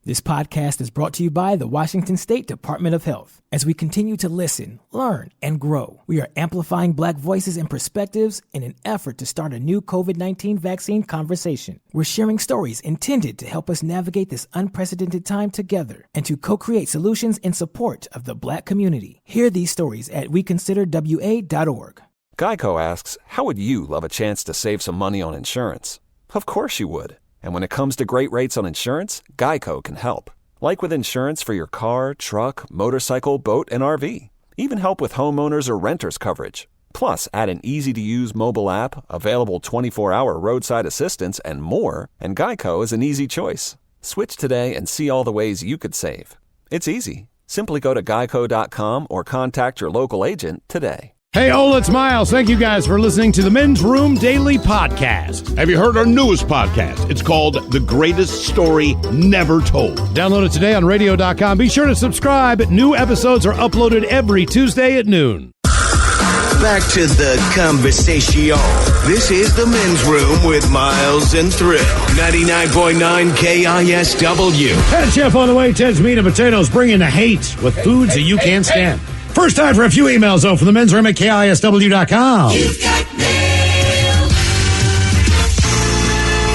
This podcast is brought to you by the Washington State Department of Health. As we continue to listen, learn, and grow, we are amplifying Black voices and perspectives in an effort to start a new COVID-19 vaccine conversation. We're sharing stories intended to help us navigate this unprecedented time together and to co-create solutions in support of the Black community. Hear these stories at weconsiderwa.org. Geico asks, how would you love a chance to save some money on insurance? Of course you would. And when it comes to great rates on insurance, Geico can help. Like with insurance for your car, truck, motorcycle, boat, and RV. Even help with homeowners or renters coverage. Plus, add an easy-to-use mobile app, available 24-hour roadside assistance, and more, and Geico is an easy choice. Switch today and see all the ways you could save. It's easy. Simply go to geico.com or contact your local agent today. Hey, Ola, it's Miles. Thank you guys for listening to the Men's Room Daily Podcast. Have you heard our newest podcast? It's called The Greatest Story Never Told. Download it today on radio.com. Be sure to subscribe. New episodes are uploaded every Tuesday at noon. Back to the conversation. This is the Men's Room with Miles and Thrill. 99.9 KISW. Head chef on the way. Ted's Meat and Potatoes, bringing the hate with foods that you can't stand. First time for a few emails, though, from the men's room at KISW.com. You've got mail.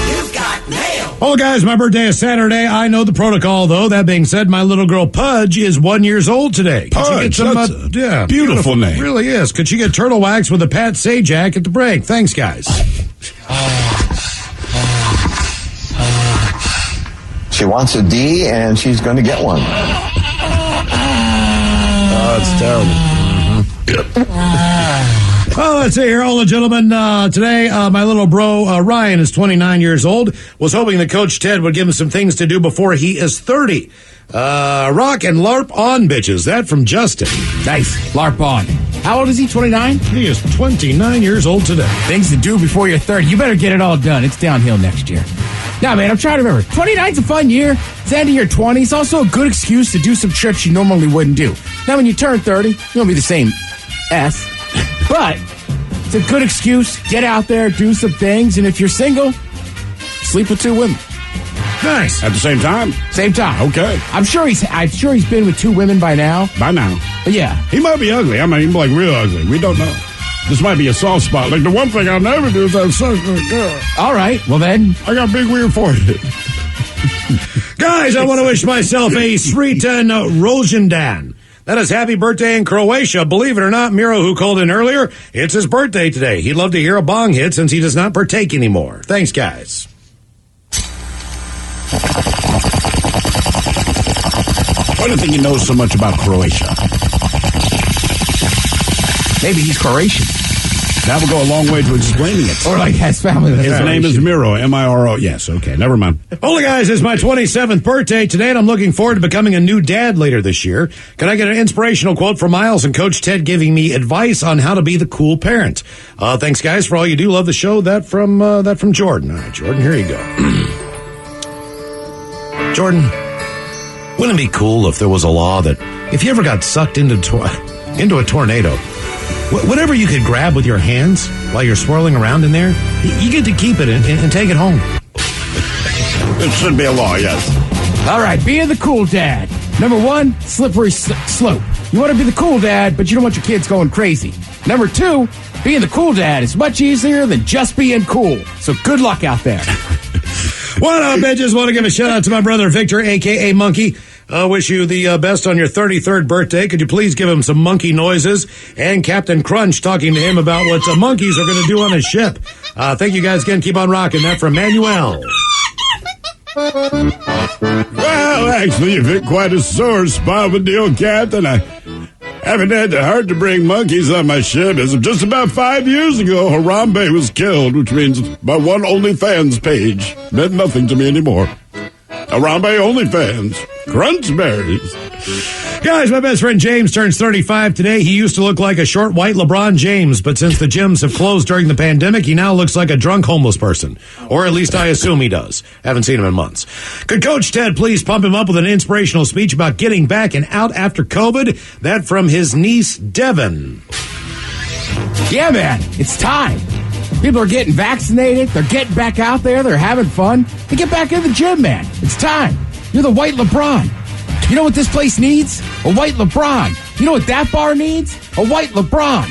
You've got mail. Oh, guys, my birthday is Saturday. I know the protocol, though. That being said, my little girl Pudge is 1 year old today. Pudge, that's a beautiful name. It really is. Could she get turtle wax with a Pat Sajak at the break? Thanks, guys. She wants a D, and she's going to get one. Oh, it's terrible. Well, let's see here, all the gentlemen. Today, my little bro, Ryan, is 29 years old. Was hoping that Coach Ted would give him some things to do before he is 30. Rock and LARP on, bitches. That from Justin. Nice. LARP on. How old is he, 29? He is 29 years old today. Things to do before you're 30. You better get it all done. It's downhill next year. Now, man, I'm trying to remember. 29's a fun year. It's the end of your 20s. It's also a good excuse to do some trips you normally wouldn't do. Now, when you turn 30, you won't be the same S. But it's a good excuse. Get out there, do some things. And if you're single, sleep with 2 women. Nice. At the same time? Same time. Okay. I'm sure he's been with 2 women by now. By now. But yeah. He might be ugly. I mean, like real ugly. We don't know. This might be a soft spot. Like the one thing I'll never do is have sex with a girl. All right. Well, then. I got big weird forehead. Guys, I want to wish myself a Sritan Rosendan. That is happy birthday in Croatia. Believe it or not, Miro, who called in earlier, it's his birthday today. He'd love to hear a bong hit since he does not partake anymore. Thanks, guys. Why do you think he knows so much about Croatia? Maybe he's Croatian. That would go a long way to explaining it. Or like has family. His name is Miro, M-I-R-O. Yes, okay, never mind. Hola, guys, it's my 27th birthday today, and I'm looking forward to becoming a new dad later this year. Can I get an inspirational quote from Miles and Coach Ted giving me advice on how to be the cool parent? Thanks, guys, for all you do. Love the show. That from Jordan. All right, Jordan, here you go. Jordan, wouldn't it be cool if there was a law that if you ever got sucked into a tornado, whatever you could grab with your hands while you're swirling around in there, you get to keep it and take it home? It should be a law, yes. All right, being the cool dad. Number 1, slippery slope. You want to be the cool dad, but you don't want your kids going crazy. Number 2, being the cool dad is much easier than just being cool. So good luck out there. What up, bitches? Want to give a shout out to my brother Victor, a.k.a. Monkey. Wish you the best on your 33rd birthday. Could you please give him some monkey noises? And Captain Crunch talking to him about what monkeys are going to do on his ship. Thank you guys again. Keep on rocking. That from Manuel. Well, actually, you've hit quite a sore spot with the old Captain. I haven't had the heart to bring monkeys on my ship as of just about 5 years ago. Harambe was killed, which means my one OnlyFans page meant nothing to me anymore. Harambe OnlyFans. Crunchberries. Guys, my best friend James turns 35 today. He used to look like a short white LeBron James, but since the gyms have closed during the pandemic, he now looks like a drunk homeless person. Or at least I assume he does. Haven't seen him in months. Could Coach Ted please pump him up with an inspirational speech about getting back and out after COVID? That from his niece, Devin. Yeah, man, it's time. People are getting vaccinated. They're getting back out there. They're having fun. They get back in the gym, man. It's time. You're the white LeBron. You know what this place needs? A white LeBron. You know what that bar needs? A white LeBron.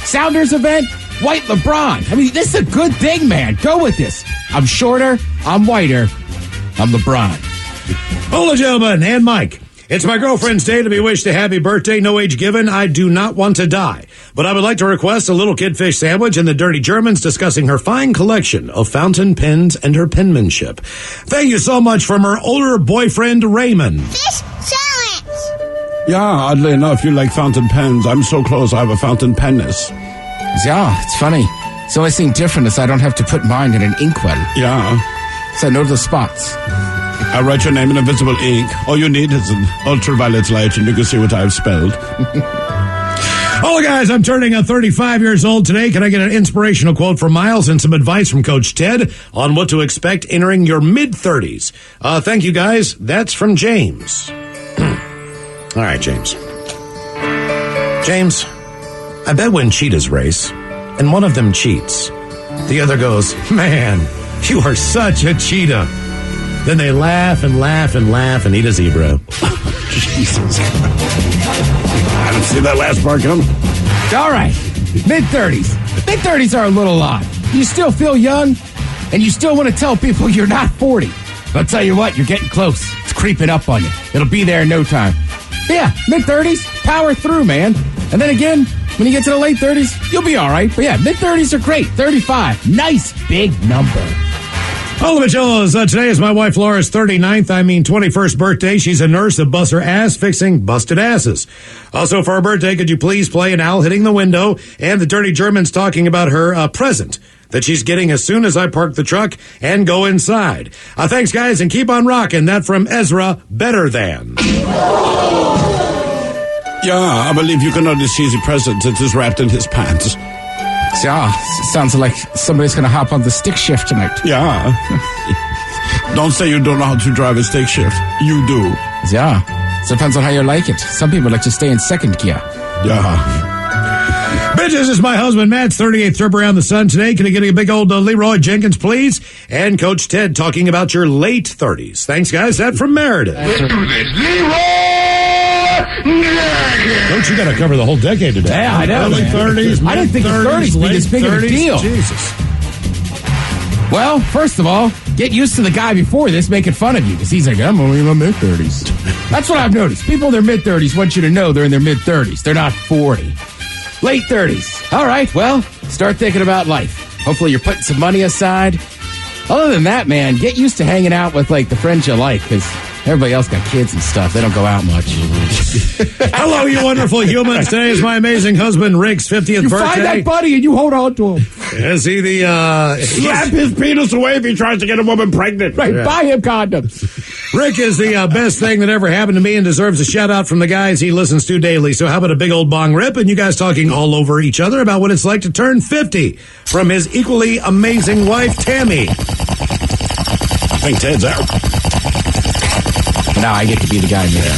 Sounders event? White LeBron. I mean, this is a good thing, man. Go with this. I'm shorter. I'm whiter. I'm LeBron. Hola, gentlemen, and Mike. It's my girlfriend's day to be wished a happy birthday, no age given. I do not want to die, but I would like to request a little kid fish sandwich and the Dirty Germans discussing her fine collection of fountain pens and her penmanship. Thank you so much from her older boyfriend, Raymond. Fish challenge. Yeah, oddly enough, you like fountain pens. I'm so close, I have a fountain penness. Yeah, it's funny. The only thing different is I don't have to put mine in an inkwell. Yeah. So I know the spots. I write your name in invisible ink. All you need is an ultraviolet light and you can see what I've spelled. Hello, guys. I'm turning 35 years old today. Can I get an inspirational quote from Miles and some advice from Coach Ted on what to expect entering your mid-30s? Thank you, guys. That's from James. All right, James. James, I bet when cheetahs race and one of them cheats, the other goes, "Man, you are such a cheetah." Then they laugh and laugh and laugh and eat a zebra. Jesus. I didn't see that last part come. All right. Mid-30s. Mid-30s are a little odd. You still feel young, and you still want to tell people you're not 40. But I'll tell you what, you're getting close. It's creeping up on you. It'll be there in no time. But yeah, mid-30s, power through, man. And then again, when you get to the late 30s, you'll be all right. But yeah, mid-30s are great. 35, nice big number. Hello, Michellos. Today is my wife Laura's 21st birthday. She's a nurse that busts her ass fixing busted asses. Also, for her birthday, could you please play an owl hitting the window and the Dirty Germans talking about her present that she's getting as soon as I park the truck and go inside. Thanks, guys, and keep on rocking. That from Ezra, Better Than. Yeah, I believe you can only see the present that is wrapped in his pants. Yeah, sounds like somebody's going to hop on the stick shift tonight. Yeah. Don't say you don't know how to drive a stick shift. You do. Yeah, depends on how you like it. Some people like to stay in second gear. Yeah. Bitches, this is my husband Matt's 38th trip around the sun today. Can I get a big old Leroy Jenkins, please? And Coach Ted talking about your late 30s. Thanks, guys. That from Meredith. Let's do this. Leroy! Coach, you got to cover the whole decade today. Yeah, I know. Early 30s, I didn't think the 30s would be this big of a deal. Jesus. Well, first of all, get used to the guy before this making fun of you because he's like, I'm only in my mid-30s. That's what I've noticed. People in their mid-30s want you to know they're in their mid-30s. They're not 40. Late 30s. All right, well, start thinking about life. Hopefully you're putting some money aside. Other than that, man, get used to hanging out with, like, the friends you like because everybody else got kids and stuff. They don't go out much. Hello, you wonderful humans. Today is my amazing husband Rick's 50th you birthday. Find that buddy and you hold on to him. Is he the... Slap his penis away if he tries to get a woman pregnant. Right, buy him condoms. Rick is the best thing that ever happened to me and deserves a shout-out from the guys he listens to daily. So how about a big old bong rip and you guys talking all over each other about what it's like to turn 50 from his equally amazing wife, Tammy. I think Ted's out. Now I get to be the guy in there.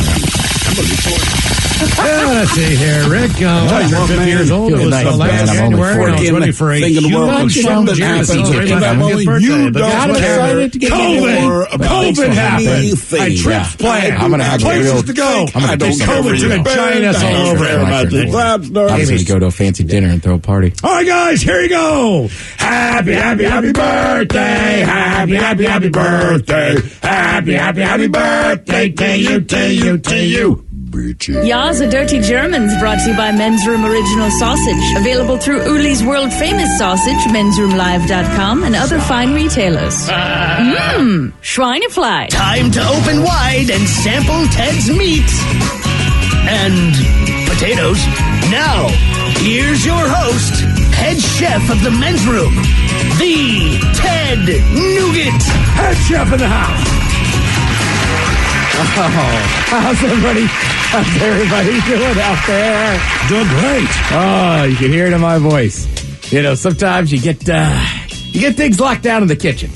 Let's see here, Rick. You're 50 years old. It was nice, last man. I'm only January. I was 40. ready for a Thing in the world when huge something Jerry's happens, celebrating it's my only 50th birthday, you but don't guess what care. happened? to get COVID happened. anything. I trips planned. I'm gonna have a places real- to go. I'm gonna do something COVID for took you. a giant ass all over it. I was going to go to a fancy dinner and throw a party. All right, guys, here you go. Happy, happy, happy birthday. Happy, happy, happy birthday. Happy, happy, happy birthday to you, to you, to you. Ya's a Dirty Germans brought to you by Men's Room Original Sausage. Available through Uli's world famous sausage, mensroomlive.com, and other fine retailers. Schweinefly. Time to open wide and sample Ted's meat and potatoes. Now, here's your host, head chef of the men's room, the Ted Nugent. Head chef in the house. How's everybody doing out there? Doing great. Oh, you can hear it in my voice. You know, sometimes you get things locked down in the kitchen.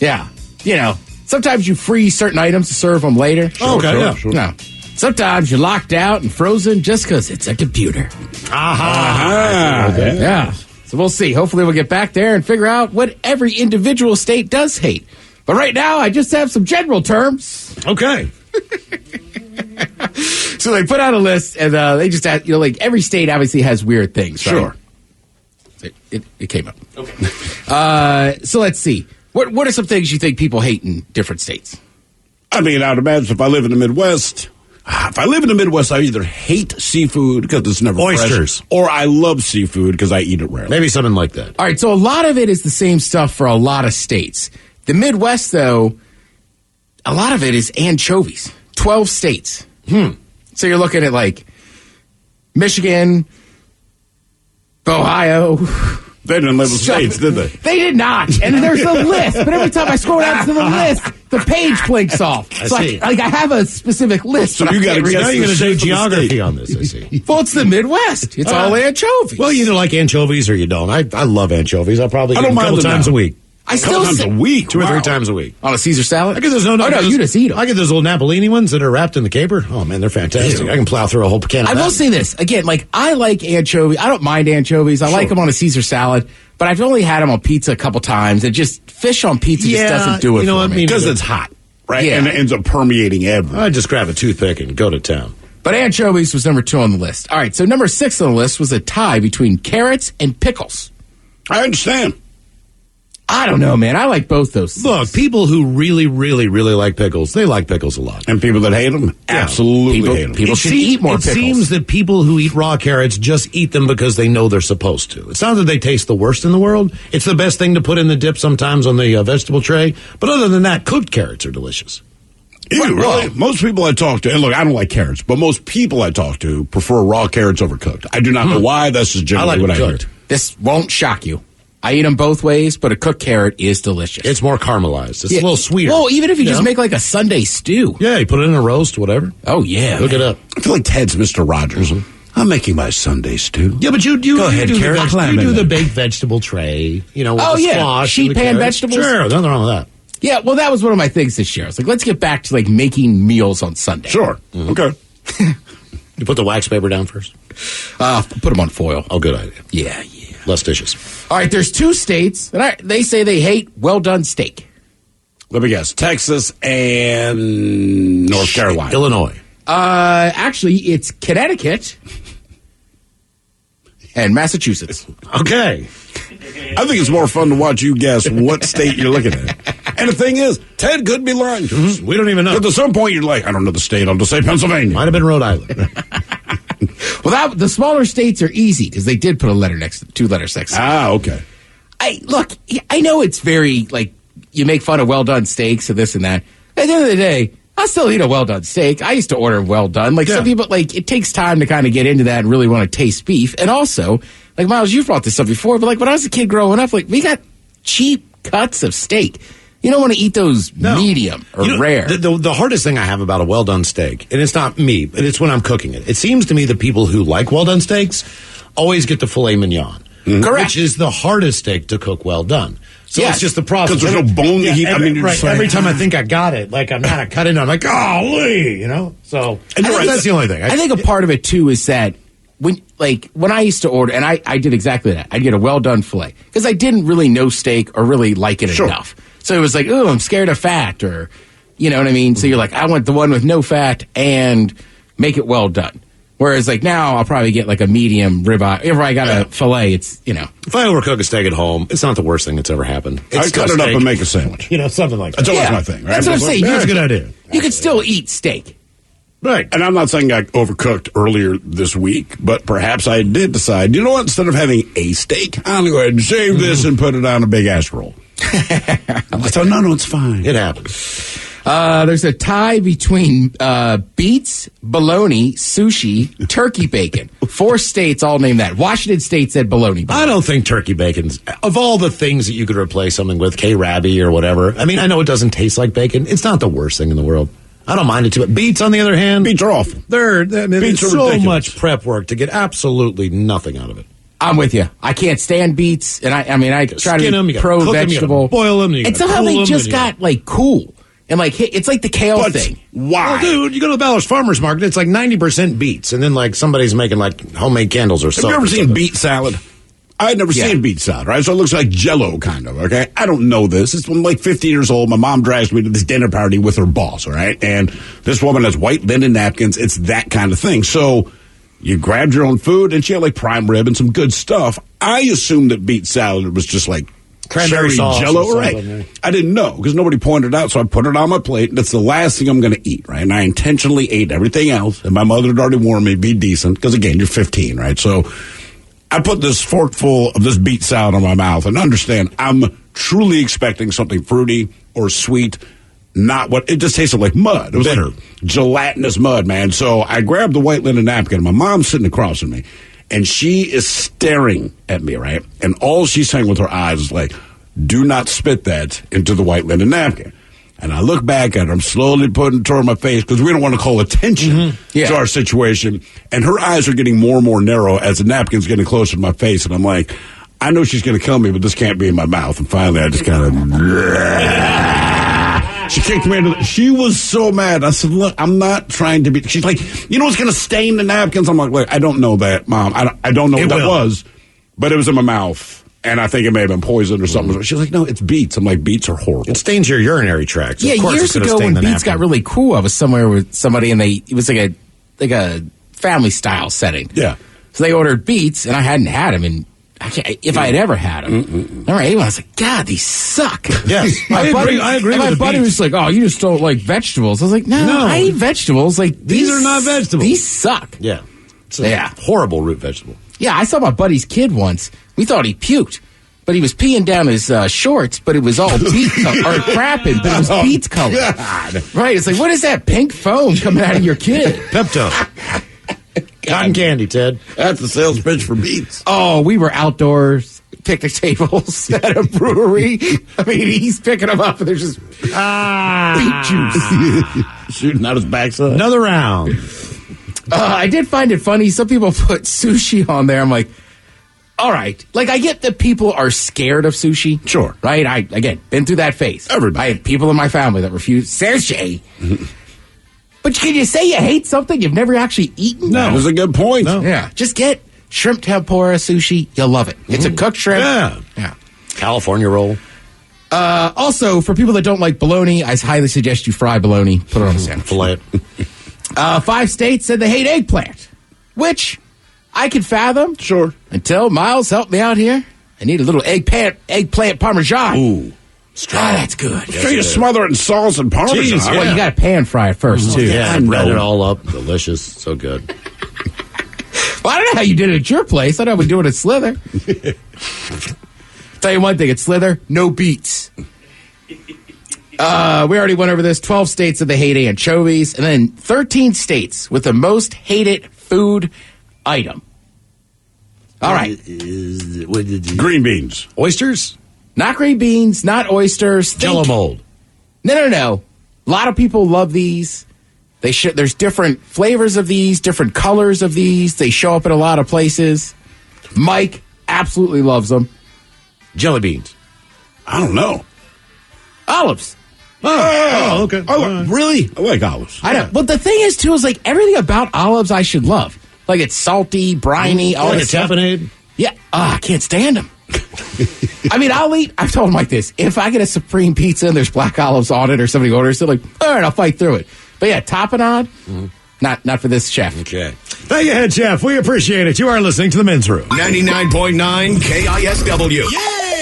Yeah. You know, sometimes you freeze certain items to serve them later. Sure. No. Sometimes you're locked out and frozen just because it's a computer. Yeah. So we'll see. Hopefully we'll get back there and figure out what every individual state does hate. But right now, I just have some general terms. Okay. So they put out a list, and they just had, like every state obviously has weird things, right? Sure. It came up. Okay. So let's see. What are some things you think people hate in different states? I mean, I'd imagine if I live in the Midwest, I either hate seafood because it's never Oysters. fresh, or I love seafood because I eat it rarely. Maybe something like that. All right, so a lot of it is the same stuff for a lot of states. The Midwest, though, a lot of it is anchovies. 12 states. So you're looking at like Michigan, Ohio. They didn't live in states, did they? They did not. And there's a list. But every time I scroll down to the list, the page blinks off. So I have a specific list. So you got to now you're going to do geography on this, I see. Well, it's the Midwest. It's all anchovies. Well, you either like anchovies or you don't. I love anchovies. I'll probably eat them a couple times a week. I still times a week, 2 or 3 times a week. On a Caesar salad? I get those. You just eat them. I get those little Napolini ones that are wrapped in the caper. Oh man, they're fantastic. Ew. I can plow through a whole can of I will say this again. Like I like anchovies. I don't mind anchovies. I like them on a Caesar salad, but I've only had them on pizza a couple times. And just fish on pizza just doesn't do it for me because it's hot, right? Yeah. And it ends up permeating everywhere. I just grab a toothpick and go to town. But anchovies was number 2 on the list. All right, so number 6 on the list was a tie between carrots and pickles. I understand. I don't know, man. I like both those things. Look, people who really, really, really like pickles, they like pickles a lot. And people that hate them, absolutely hate them. People should eat more pickles. It seems that people who eat raw carrots just eat them because they know they're supposed to. It's not that they taste the worst in the world. It's the best thing to put in the dip sometimes on the vegetable tray. But other than that, cooked carrots are delicious. Ew, really? Most people I talk to, and look, I don't like carrots, but most people I talk to prefer raw carrots over cooked. I do not know why. That's just generally what I hear. This won't shock you. I eat them both ways, but a cooked carrot is delicious. It's more caramelized. It's a little sweeter. Well, even if you just make like a Sunday stew. Yeah, you put it in a roast, whatever. Oh, yeah. Look it up. I feel like Ted's Mr. Rogers. I'm making my Sunday stew. Yeah, but you Go ahead, do carrot, you do the baked vegetable tray, with the squash. Sheet and the pan carrots. vegetables. Sure, nothing wrong with that. Yeah, well, that was one of my things this year. I was like, let's get back to like making meals on Sunday. Sure. Okay. You put the wax paper down first? Put them on foil. Oh, good idea. Yeah. Less dishes. All right, there's 2 states that they say they hate well-done steak. Let me guess. Texas and North Carolina. Illinois. Actually, it's Connecticut and Massachusetts. Okay. I think it's more fun to watch you guess what state you're looking at. And the thing is, Ted could be lying to us. We don't even know. But at some point, you're like, I don't know the state. I'll just say Pennsylvania. Might have been Rhode Island. Well, the smaller states are easy because they did put a letter next to 2 letters next to it. Ah, okay. I know it's very, like, you make fun of well-done steaks and this and that. At the end of the day, I still eat a well-done steak. I used to order well-done. Like, some people, like, it takes time to kind of get into that and really want to taste beef. And also, like, Miles, you've brought this up before, but, like, when I was a kid growing up, like, we got cheap cuts of steak. You don't want to eat those medium or rare. The hardest thing I have about a well-done steak, and it's not me, but it's when I'm cooking it. It seems to me that people who like well-done steaks always get the filet mignon. Correct. Which is the hardest steak to cook well done. So it's just the process. Because there's no bone to eat. Every time I think I got it, like I'm not cut in, I'm like, golly, So that's the only thing. I think a part of it, too, is that when I used to order, and I did exactly that. I'd get a well-done filet because I didn't really know steak or really like it enough. So it was like, oh, I'm scared of fat, or, you know what I mean? So you're like, I want the one with no fat and make it well done. Whereas, like, now I'll probably get, like, a medium ribeye. If I got a filet, it's, If I overcook a steak at home, it's not the worst thing that's ever happened. I cut it up and make a sandwich. Something like that. That's always my thing, right? That's what I'm saying. That's a good idea. You can still eat steak. Right. And I'm not saying I overcooked earlier this week, but perhaps I did decide, you know what, instead of having a steak, I'm going to go ahead and shave this and put it on a big ass roll. So, no, it's fine. It happens. There's a tie between beets, bologna, sushi, turkey bacon. 4 states all named that. Washington State said bologna. I don't think turkey bacon's, of all the things that you could replace something with, K-Rabbi or whatever. I mean, I know it doesn't taste like bacon. It's not the worst thing in the world. I don't mind it too much. Beets, on the other hand, beets are awful. Beets are so ridiculous. much prep work to get absolutely nothing out of it. I'm with you. I can't stand beets, and I try to them, be pro-vegetable. Boil them, and somehow they just got like cool, and like it's like the kale thing. Why? Well, dude, you go to the Ballard's Farmers Market, it's like 90% beets, and then like somebody's making like homemade candles or something. Have you ever seen beet salad? I had never seen beet salad, right? So it looks like Jell-O, kind of, okay? I don't know this. I'm like 15 years old. My mom drags me to this dinner party with her boss, all right? And this woman has white linen napkins. It's that kind of thing. So you grabbed your own food, and she had like prime rib and some good stuff. I assumed that beet salad was just like cranberry sauce, Jell-O, right? I didn't know because nobody pointed it out, so I put it on my plate. And that's the last thing I'm going to eat, right? And I intentionally ate everything else. And my mother had already warned me, be decent, because again, you're 15, right? So I put this forkful of this beet salad in my mouth, and understand, I'm truly expecting something fruity or sweet. Not what it just tasted like mud. It was bitter, gelatinous mud, man. So I grabbed the white linen napkin. My mom's sitting across from me, and she is staring at me, right? And all she's saying with her eyes is like, "Do not spit that into the white linen napkin." And I look back at her. I'm slowly putting it toward my face because we don't want to call attention to our situation. And her eyes are getting more and more narrow as the napkin's getting closer to my face. And I'm like, I know she's going to kill me, but this can't be in my mouth. And finally, I just kind of... She kicked me into she was so mad. I said, look, I'm not trying to be... She's like, you know what's going to stain the napkins? I'm like, look, I don't know that, Mom. I don't know what that was, but it was in my mouth. And I think it may have been poison or something. She's like, no, it's beets. I'm like, beets are horrible. It stains your urinary tract. So yeah, of course years ago when beets got really cool, I was somewhere with somebody, and it was like a family style setting. Yeah. So they ordered beets, and I hadn't had them, and if I had ever had them, I ate one. I was like, God, these suck. Yes, I agree. And my buddy was like, oh, you just don't like vegetables. I was like, no, I eat vegetables. Like these are not vegetables. These suck. Yeah, it's a horrible root vegetable. Yeah, I saw my buddy's kid once. We thought he puked, but he was peeing down his shorts, but it was all beet or crapping, but it was beet color. God. Right? It's like, what is that pink foam coming out of your kid? Pepto. Cotton candy, Ted. That's the sales pitch for beets. Oh, we were outdoors, picnic tables at a brewery. I mean, he's picking them up, and there's just beet juice shooting out his backside. Another round. I did find it funny. Some people put sushi on there. I'm like, all right. Like, I get that people are scared of sushi. Sure. Right? I, again, been through that phase. Everybody. I had people in my family that refuse sushi. But can you say you hate something you've never actually eaten? No. That was a good point. No. Yeah. Just get shrimp tempura sushi. You'll love it. It's a cooked shrimp. Yeah. California roll. Also, for people that don't like bologna, I highly suggest you fry bologna. Put it on a sandwich. Fillet it. 5 states said they hate eggplant, which I could fathom. Sure. Until Miles helped me out here. I need a little eggplant parmesan. Ooh. That's good. Sure, you smother it in sauce and parmesan. Jeez, well, you got to pan fry it first, too. Yeah, bread it all up. Delicious. So good. Well, I don't know how you did it at your place. I know we do it at Slither. Tell you one thing, at Slither, no beets. We already went over this. 12 states that they hate anchovies, and then 13 states with the most hated food item. All right. Green beans. Oysters? Not green beans, not oysters. Jell-O mold. No. A lot of people love these. There's different flavors of these, different colors of these. They show up in a lot of places. Mike absolutely loves them. Jelly beans. I don't know. Olives. Oh, okay. Really? I like olives. I know. But the thing is, too, is like everything about olives I should love. Like it's salty, briny, all like that a stuff. tapenade? Yeah. I can't stand them. I mean, I've told Mike this. If I get a Supreme pizza and there's black olives on it or somebody orders it, like, all right, I'll fight through it. But yeah, tapenade, not for this chef. Okay. Thank you, Head Chef. We appreciate it. You are listening to The Men's Room. 99.9 KISW.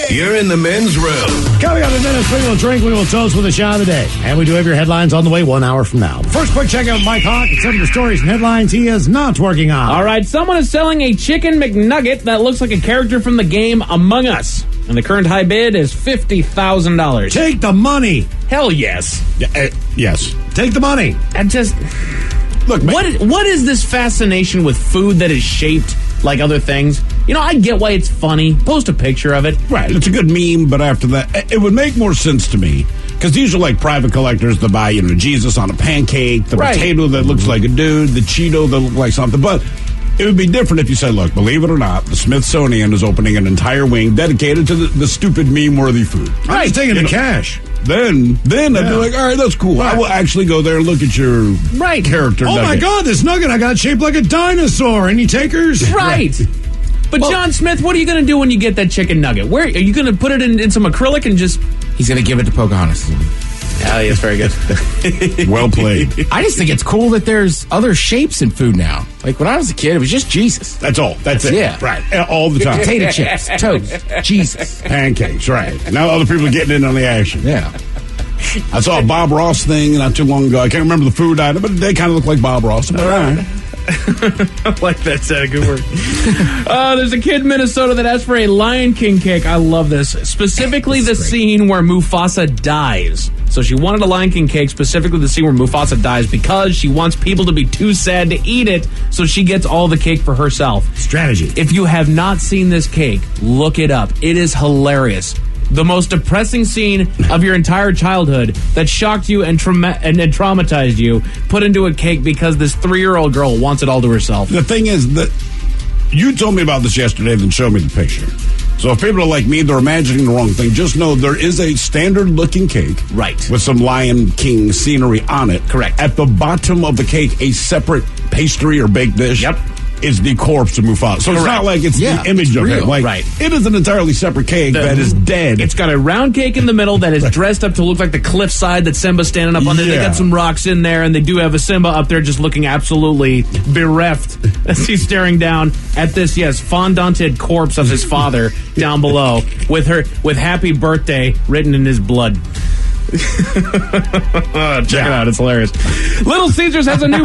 You're in The Men's Room. Coming up in minutes, we will drink, we will toast with a shot of the day. And we do have your headlines on the way 1 hour from now. First, quick check out Mike Hawk and some of the stories and headlines he is not working on. All right, someone is selling a chicken McNugget that looks like a character from the game Among Us. And the current high bid is $50,000. Take the money. Hell yes. Yes. Take the money. And just... Look, what is this fascination with food that is shaped like other things? You know, I get why it's funny. Post a picture of it. Right, it's a good meme, but after that, it would make more sense to me. Because these are like private collectors that buy, Jesus on a pancake, the potato that looks like a dude, the Cheeto that looks like something. But it would be different if you said, look, believe it or not, the Smithsonian is opening an entire wing dedicated to the stupid meme-worthy food. I'm just taking the cash. Then I'd be like, all right, that's cool. Right. I will actually go there and look at your character Oh, nugget. my God, this nugget I got shaped like a dinosaur. Any takers? Right. But John Smith, what are you going to do when you get that chicken nugget? Where are you going to put it in some acrylic and just... He's going to give it to Pocahontas. Oh, yes, very good. Well played. I just think it's cool that there's other shapes in food now. Like when I was a kid, it was just Jesus. That's all. That's it. Yeah. Right. All the time. Potato chips, toast, Jesus. Pancakes, right. Now other people are getting in on the action. Yeah. I saw a Bob Ross thing not too long ago. I can't remember the food item, but they kind of look like Bob Ross. But all right. I like that. That's good work. There's a kid in Minnesota that asked for a Lion King cake. I love this. Specifically the scene where Mufasa dies. So she wanted a Lion King cake, specifically the scene where Mufasa dies, because she wants people to be too sad to eat it, so she gets all the cake for herself. Strategy. If you have not seen this cake, look it up. It is hilarious. The most depressing scene of your entire childhood that shocked you and traumatized you, put into a cake because this 3-year-old girl wants it all to herself. The thing is that you told me about this yesterday, then showed me the picture. So if people are like me, they're imagining the wrong thing. Just know there is a standard-looking cake. Right. With some Lion King scenery on it. Correct. At the bottom of the cake, a separate pastry or baked dish. Yep. Is the corpse of Mufasa. So it's not like it's the image of him. Like, right. It is an entirely separate cake that is dead. It's got a round cake in the middle that is dressed up to look like the cliffside that Simba's standing up on. They got some rocks in there, and they do have a Simba up there just looking absolutely bereft as he's staring down at this, fondanted corpse of his father down below with happy birthday written in his blood. Check it out, it's hilarious. Little Caesars has a new...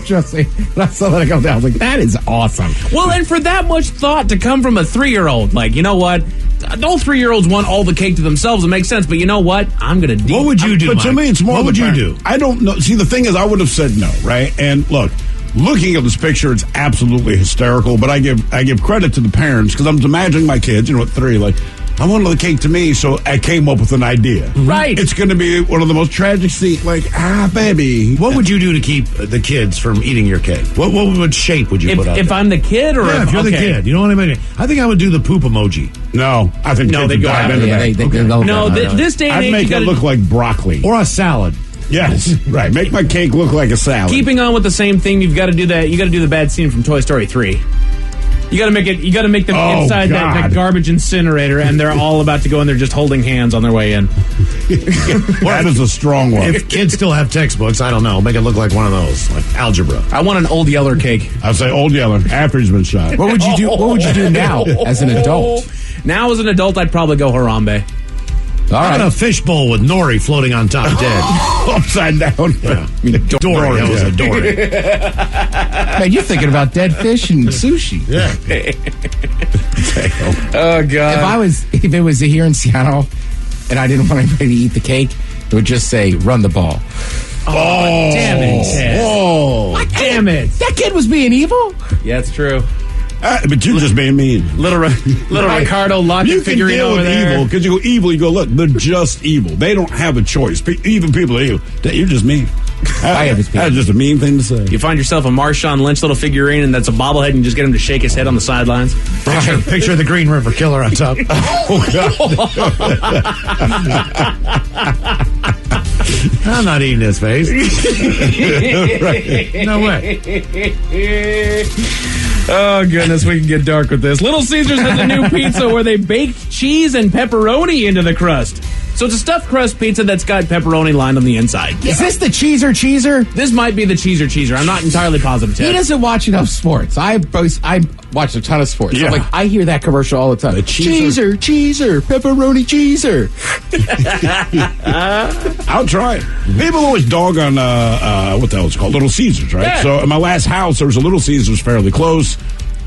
Trust me, when I saw that go down, I was like, that is awesome. Well, and for that much thought to come from a 3-year-old, like, you know what? All 3-year-olds want all the cake to themselves. It makes sense, but you know what? I'm going to... What would you do, But to me, it's more... What would you do? I don't know. See, the thing is, I would have said no, right? And look, looking at this picture, it's absolutely hysterical, but I give credit to the parents, because I'm imagining my kids, at 3, like... I wanted the cake to me, so I came up with an idea. Right. It's going to be one of the most tragic scenes. Like, baby. What would you do to keep the kids from eating your cake? What shape would you put on? If I'm the kid, or if you're the kid, you know what I mean? I think I would do the poop emoji. No, I think kids would dive into that. This day and I'd age, make it look like broccoli or a salad. Yes, right. Make my cake look like a salad. Keeping on with the same theme, you've got to do that. You got to do the bad scene from Toy Story 3. You got to make it. You got to make them inside that garbage incinerator, and they're all about to go in there just holding hands on their way in. That is a strong one. If kids still have textbooks, I don't know. Make it look like one of those, like algebra. I want an Old Yeller cake. I'd say Old Yeller after he's been shot. What would you do? What would you do now as an adult? Now as an adult, I'd probably go Harambe. All right. A fishbowl with nori floating on top, dead. Upside down. Yeah. Dory. That was a Dory. Man, you're thinking about dead fish and sushi. Yeah. Oh, God. If it was here in Seattle and I didn't want anybody to eat the cake, it would just say, run the ball. Oh, damn it, Ted. Oh, damn it. That kid was being evil? Yeah, it's true. But you're just being mean. Little Ricardo logic figurine over there. Evil, because you go evil, you go, look, they're just evil. They don't have a choice. Even people are evil. You're just mean. That's just a mean thing to say. You find yourself a Marshawn Lynch little figurine, and that's a bobblehead, and you just get him to shake his head on the sidelines. Picture the Green River Killer on top. Oh, God. I'm not eating this face. Right. No way. Oh, goodness, we can get dark with this. Little Caesars has a new pizza where they baked cheese and pepperoni into the crust. So it's a stuffed crust pizza that's got pepperoni lined on the inside. Is this the cheeser? This might be the cheeser. I'm not entirely positive, Ted. He doesn't watch enough sports. I watch a ton of sports. Yeah. I'm like, I hear that commercial all the time. Cheeser, pepperoni cheeser. I'll try it. People always dog on, what the hell it's called? Little Caesars, right? Yeah. So in my last house, there was a Little Caesars fairly close.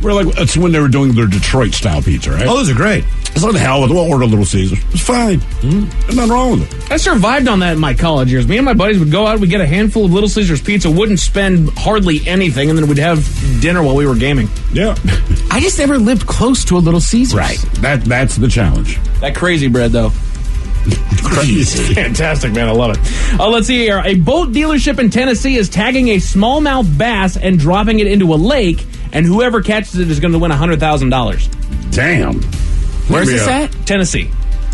That's when they were doing their Detroit-style pizza, right? Oh, those are great. It's like the hell with it. We'll order Little Caesars. It's fine. There's nothing wrong with it. I survived on that in my college years. Me and my buddies would go out, we'd get a handful of Little Caesars pizza, wouldn't spend hardly anything, and then we'd have dinner while we were gaming. Yeah. I just never lived close to a Little Caesars. Right. That's the challenge. That crazy bread, though. Crazy. Fantastic, man. I love it. Let's see here. A boat dealership in Tennessee is tagging a smallmouth bass and dropping it into a lake, and whoever catches it is going to win $100,000. Damn. Where's this at? Tennessee.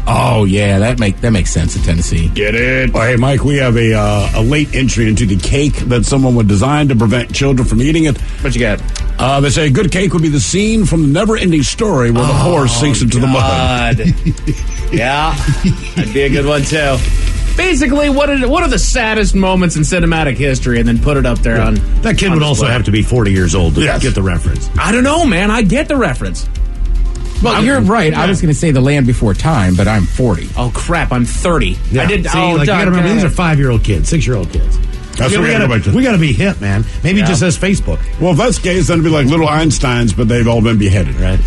Oh, yeah, that makes sense in Tennessee. Get it? Oh, hey, Mike, we have a late entry into the cake that someone would design to prevent children from eating it. What you got? They say a good cake would be the scene from the never-ending story where the horse sinks into the mud. Yeah, that'd be a good one, too. Basically, what are the saddest moments in cinematic history, and then put it up there on... That kid would also have to be 40 years old to get the reference. I don't know, man. I get the reference. Well, you're right. Yeah. I was going to say The Land Before Time, but I'm 40. Oh, crap. I'm 30. Yeah. I did. See, you got to remember, these are 5-year-old kids, 6-year-old kids. That's we got to be hip, man. Maybe it just says Facebook. Well, if that's the case, then it'd be like little Einsteins, but they've all been beheaded, right?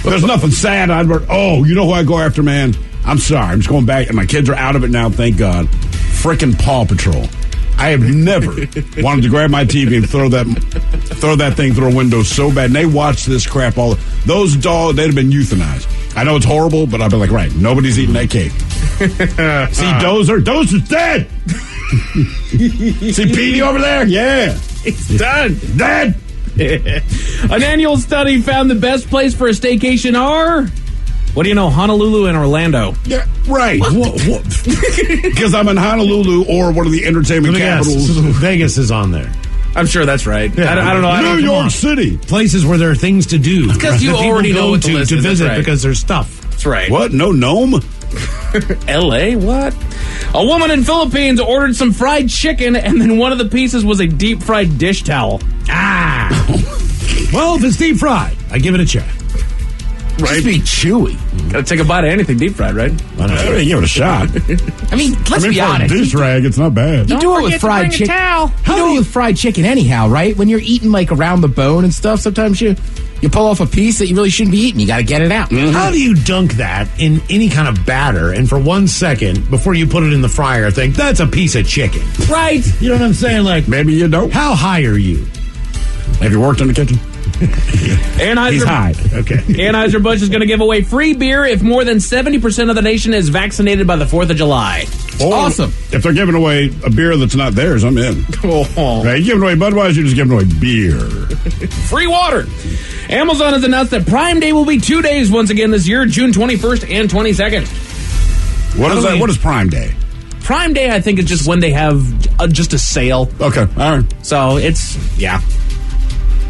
There's nothing sad. You know who I go after, man? I'm sorry. I'm just going back, and my kids are out of it now, thank God. Frickin' Paw Patrol. I have never wanted to grab my TV and throw that thing through a window so bad. And they watch this crap all. Those dogs, they'd have been euthanized. I know it's horrible, but I'd be like, right, nobody's eating that cake. See, Dozer's dead. See Petey over there? Yeah. It's done. Dead. An annual study found the best place for a staycation are... What do you know, Honolulu and Orlando? Yeah, right. Because I'm in Honolulu or one of the entertainment capitals. Vegas is on there. I'm sure that's right. Yeah. I don't know. New York City. Places where there are things to do. Because you already know what the list to is. visit That's right. because there's stuff. That's right. What? No gnome? L.A.? What? A woman in Philippines ordered some fried chicken, and then one of the pieces was a deep-fried dish towel. Ah! Well, if it's deep fried, I give it a check. Right. Just be chewy. Gotta take a bite of anything deep fried, right? Give it a shot. I mean, let's be honest. For a dish rag, it's not bad. You do it with fried chicken. You do it with fried chicken anyhow, right? When you're eating like around the bone and stuff, sometimes you pull off a piece that you really shouldn't be eating. You got to get it out. Mm-hmm. How do you dunk that in any kind of batter and for 1 second before you put it in the fryer think that's a piece of chicken? Right. You know what I'm saying? Like, maybe you don't. How high are you? Have you worked in the kitchen? He's high. Okay. Anheuser-Busch is going to give away free beer if more than 70% of the nation is vaccinated by the 4th of July. Or awesome. If they're giving away a beer that's not theirs, I'm in. Oh. Right, you're giving away Budweiser, you're just giving away beer. Free water. Amazon has announced that Prime Day will be 2 days once again this year, June 21st and 22nd. What is that? What is Prime Day? Prime Day, I think, is just when they have just a sale. Okay, all right. So it's,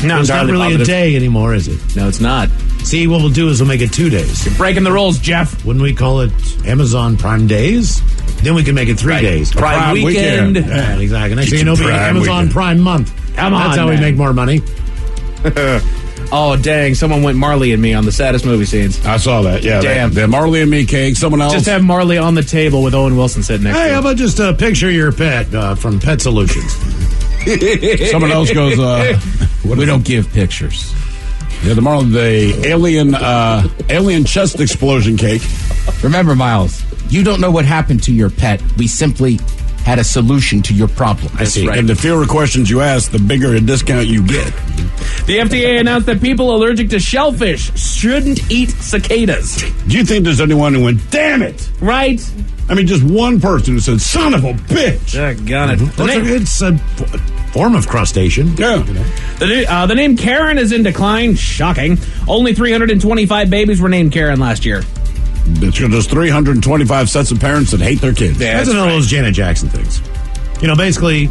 No, it's not really a day anymore, is it? No, it's not. See, what we'll do is we'll make it 2 days. You're breaking the rules, Jeff. Wouldn't we call it Amazon Prime Days? Then we can make it 3 days. Prime weekend. Yeah, exactly. Next thing you know, it'll be Amazon Prime month. Come on, that's how we make more money. Oh, dang. Someone went Marley and Me on the saddest movie scenes. I saw that. Yeah. Damn. The Marley and Me cake. Someone else. Just have Marley on the table with Owen Wilson sitting next to him. Hey, how about just picture your pet from Pet Solutions? Someone else goes, we don't give pictures. Yeah, the alien chest explosion cake. Remember, Miles, you don't know what happened to your pet. We simply had a solution to your problem. I see. Right. And the fewer questions you ask, the bigger a discount you get. The FDA announced that people allergic to shellfish shouldn't eat cicadas. Do you think there's anyone who went, damn it? Right. I mean, just one person who said, son of a bitch. Got it. It's a form of crustacean. Yeah. The name Karen is in decline. Shocking. Only 325 babies were named Karen last year. It's just 325 sets of parents that hate their kids. Yeah, that's another of those Janet Jackson things. You know, basically,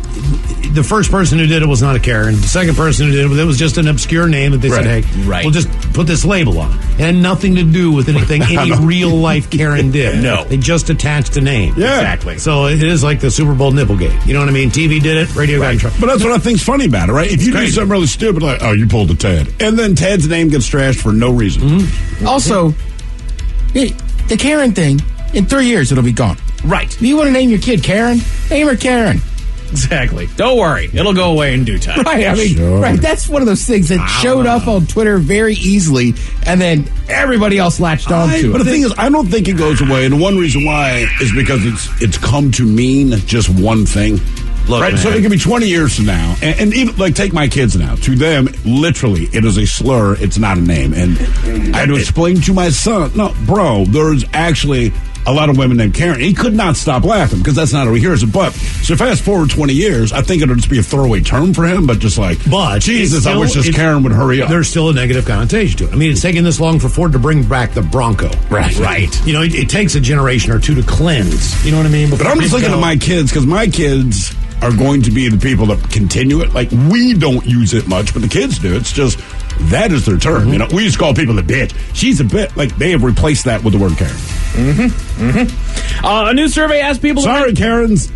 the first person who did it was not a Karen. The second person who did it was just an obscure name that they said, hey, we'll just put this label on. It had nothing to do with anything any real-life Karen did. No. They just attached a name. Yeah. Exactly. So it is like the Super Bowl Nipplegate. You know what I mean? TV did it, radio got in trouble. But that's what I think's funny about it, right? If you do something really stupid, like, oh, you pulled a Ted. And then Ted's name gets trashed for no reason. Mm-hmm. Also, the Karen thing, in 3 years, it'll be gone. Right. You want to name your kid Karen? Name her Karen. Exactly. Don't worry. It'll go away in due time. Right. I mean, right. That's one of those things that showed up on Twitter very easily, and then everybody else latched on to it. But the thing is, I don't think it goes away, and one reason why is because it's come to mean just one thing. Look, right? Man. So it can be 20 years from now, and even, like, take my kids now. To them, literally, it is a slur. It's not a name. And I had to explain to my son, no, bro, there's actually a lot of women named Karen. He could not stop laughing because that's not how he hears it. But so fast forward 20 years, I think it'll just be a throwaway term for him. But just like, Jesus, I wish this Karen would hurry up. There's still a negative connotation to it. I mean, it's taken this long for Ford to bring back the Bronco. Right. You know, it takes a generation or two to cleanse. You know what I mean? But I'm just looking at my kids because my kids are going to be the people that continue it. Like, we don't use it much, but the kids do. It's just, that is their term. You know, we used to call people a bitch. She's a bitch. Like, they have replaced that with the word Karen. A new survey asked people Karens.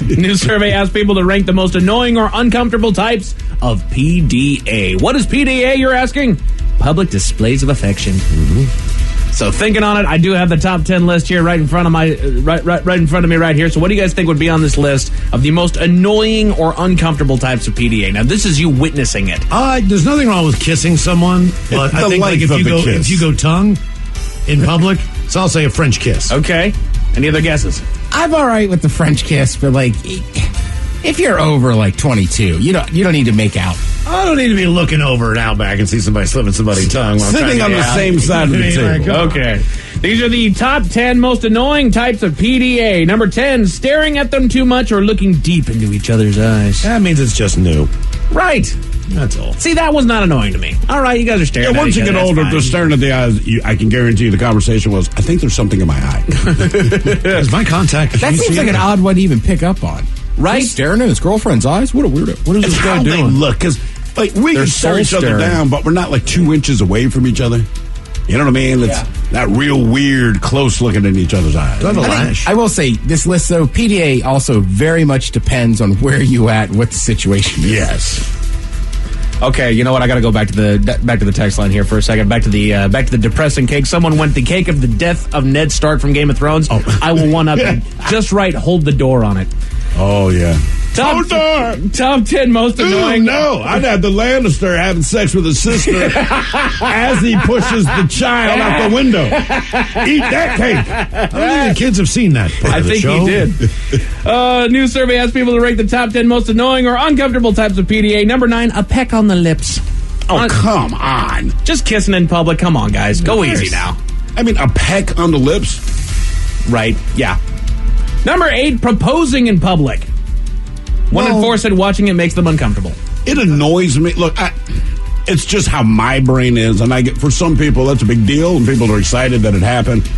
New survey asked people to rank the most annoying or uncomfortable types of PDA. What is PDA, you're asking? Public displays of affection. So thinking on it, I do have the top 10 list here right in front of my right in front of me right here. So what do you guys think would be on this list of the most annoying or uncomfortable types of PDA? Now this is you witnessing it. There's nothing wrong with kissing someone, but I think like if you go tongue in public, so I'll say a French kiss. Okay. Any other guesses? I'm all right with the French kiss, but like, if you're over like 22, you don't need to make out. I don't need to be looking over an Outback and see somebody slipping somebody's tongue while sitting on the same side of the table. Okay. These are the top 10 most annoying types of PDA. Number 10, staring at them too much or looking deep into each other's eyes. That means it's just new. Right. That's all. See, that was not annoying to me. All right, you guys are staring at each other. Once you get older, if they're staring at the eyes, I can guarantee you the conversation was, I think there's something in my eye. Is my contact? That seems like an odd one to even pick up on. Right? He's staring at his girlfriend's eyes? What a weirdo. What is this guy doing? They look, because like, we can stare each other down, but we're not like 2 inches away from each other. You know what I mean? It's not real weird, close looking in each other's eyes. I will say, this list, though, PDA also very much depends on where you at, what the situation is. Yes. Okay, you know what? I got to go back to the text line here for a second. Back to the depressing cake. Someone went the cake of the death of Ned Stark from Game of Thrones. I will one up it. Just right. Hold the door on it. Oh yeah. Top 10 most annoying. No, I'd have the Lannister having sex with his sister as he pushes the child out the window. Eat that cake. I don't think the kids have seen that part of the show. I think he did. New survey asks people to rank the top 10 most annoying or uncomfortable types of PDA. Number 9, a peck on the lips. Oh, come on. Just kissing in public. Come on, guys. Go easy now. I mean, a peck on the lips? Right, yeah. Number 8, proposing in public. 1 in 4 said watching it makes them uncomfortable. It annoys me. Look, it's just how my brain is, and for some people that's a big deal, and people are excited that it happened.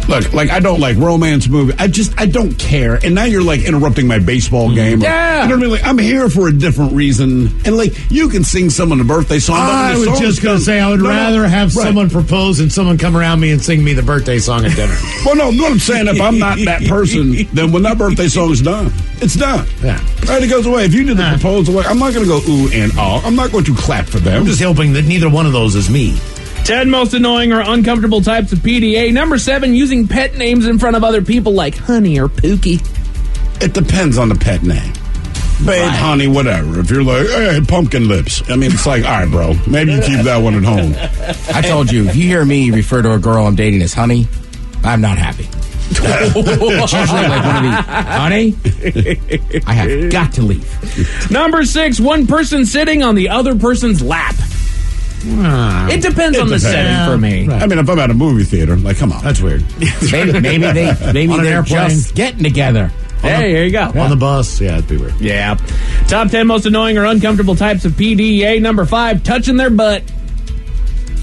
Look, like, I don't like romance movies. I don't care. And now you're like interrupting my baseball game. Yeah. You know what I mean? Like, I'm here for a different reason. And like, you can sing someone a birthday song. I was just going to say, I would rather have someone propose than someone come around me and sing me the birthday song at dinner. Well, no, what I'm saying, if I'm not that person, then when that birthday song is done, it's done. Yeah. Right, it goes away. If you did the proposal, like, I'm not going to go ooh and ah. I'm not going to clap for them. I'm just hoping that neither one of those is me. 10 most annoying or uncomfortable types of PDA. Number 7, using pet names in front of other people like Honey or Pookie. It depends on the pet name. Babe, honey, whatever. If you're like, hey, pumpkin lips. I mean, it's like, all right, bro, maybe you keep that one at home. I told you, if you hear me refer to a girl I'm dating as honey, I'm not happy. It's usually like one of these, honey, I have got to leave. Number 6, one person sitting on the other person's lap. It depends on the setting for me. Right. I mean, if I'm at a movie theater, like, come on, that's weird. maybe they're just getting together. Hey, here you go. On the bus, yeah, it'd be weird. Yeah. Top 10 most annoying or uncomfortable types of PDA. Number 5, touching their butt.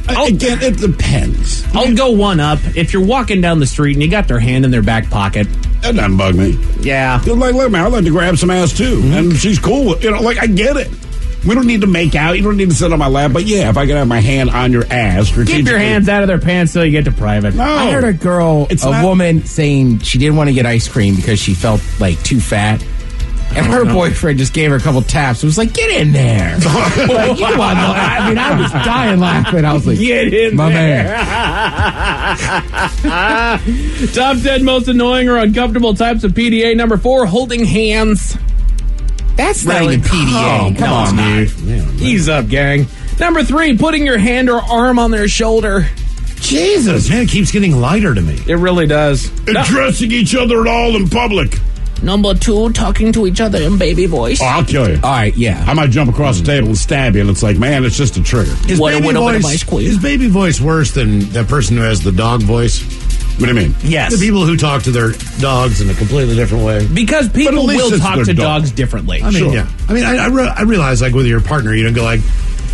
Again, it depends. I'll go one up. If you're walking down the street and you got their hand in their back pocket. That doesn't bug me. Yeah. They're like, look, man, I'd like to grab some ass too. Mm-hmm. And she's cool with, like, I get it. We don't need to make out. You don't need to sit on my lap. But yeah, if I can have my hand on your ass. Keep your hands out of their pants till you get to private. No. I heard a woman saying she didn't want to get ice cream because she felt like too fat. And her boyfriend just gave her a couple taps. It was like, get in there. Like, you want to, I mean, I was dying laughing. I was like, get in my there. Man. Top 10 most annoying or uncomfortable types of PDA. Number 4, holding hands. That's not even PDA. Come on, dude. Ease up, gang. Number 3, putting your hand or arm on their shoulder. Jesus, man, it keeps getting lighter to me. It really does. Addressing each other at all in public. Number 2, talking to each other in baby voice. Oh, I'll kill you. All right, yeah. I might jump across the table and stab you, and it's like, man, it's just a trigger. Is baby voice worse than the person who has the dog voice? What do you mean? Yes. The people who talk to their dogs in a completely different way. Because people will talk to dogs differently. I mean, yeah. I mean, I realize, like, with your partner, you don't go like,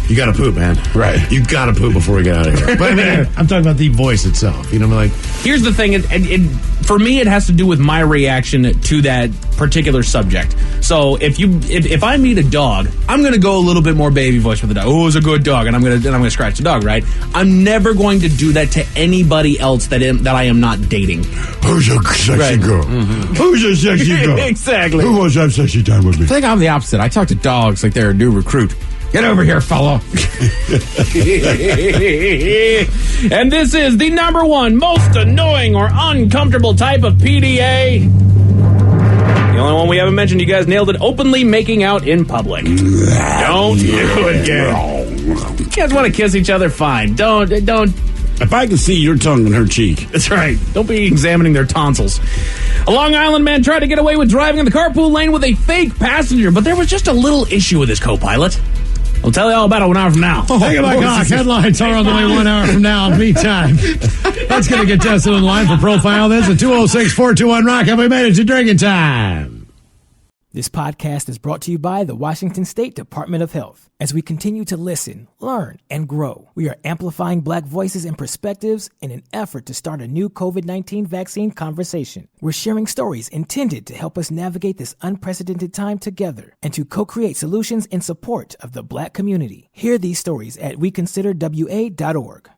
you got to poop, man. Right. You got to poop before we get out of here. But I mean, I'm talking about the voice itself. You know, like. Here's the thing. For me, it has to do with my reaction to that particular subject. So if I meet a dog, I'm going to go a little bit more baby voice with the dog. Oh, it's a good dog, and I'm going to scratch the dog, right? I'm never going to do that to anybody else that I am not dating. Who's a sexy girl? Mm-hmm. Who's a sexy girl? Exactly. Who wants to have sexy time with me? I think I'm the opposite. I talk to dogs like they're a new recruit. Get over here, fella. And this is the number one most annoying or uncomfortable type of PDA. The only one we haven't mentioned, you guys nailed it. Openly making out in public. Don't do it, gang. You guys want to kiss each other? Fine. Don't. If I can see your tongue on her cheek. That's right. Don't be examining their tonsils. A Long Island man tried to get away with driving in the carpool lane with a fake passenger, but there was just a little issue with his co-pilot. I'll tell you all about it 1 hour from now. Take it back off. Headlines are on the way 1 hour from now. In the meantime, that's going to get tested in line for Profile This at 206-421-ROCK, and we made it to drinking time. This podcast is brought to you by the Washington State Department of Health. As we continue to listen, learn, and grow, we are amplifying Black voices and perspectives in an effort to start a new COVID-19 vaccine conversation. We're sharing stories intended to help us navigate this unprecedented time together and to co-create solutions in support of the Black community. Hear these stories at weconsiderwa.org.